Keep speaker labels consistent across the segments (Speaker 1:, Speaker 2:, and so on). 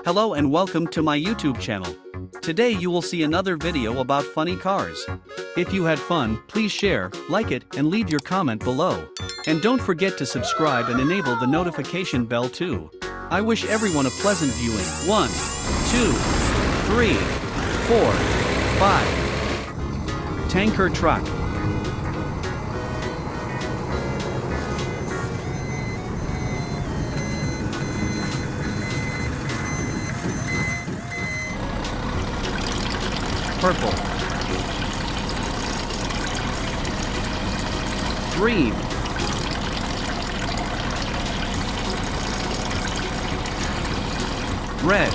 Speaker 1: Hello and welcome to my YouTube channel. Today you will see another video about funny cars. If you had fun, please share, like it, and leave your comment below. And don't forget to subscribe and enable the notification bell too. I wish everyone a pleasant viewing. 1, 2, 3, 4, 5. Tanker truck. Purple. Green. Red.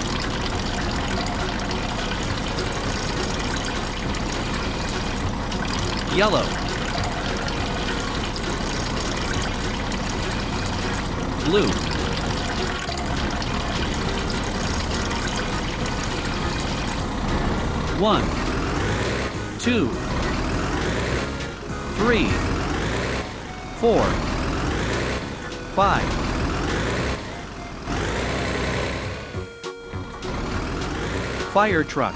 Speaker 1: Yellow. Blue. One, 2, 3, 4, 5. Fire truck.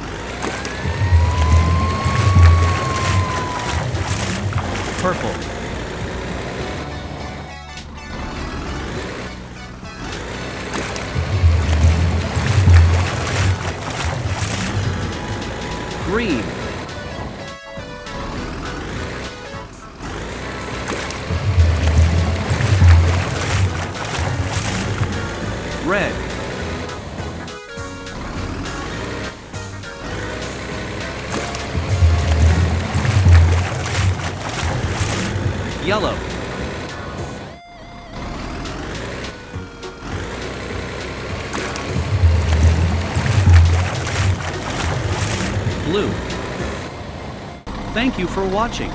Speaker 1: Purple. Green. Red. Yellow. Blue. Thank you for watching.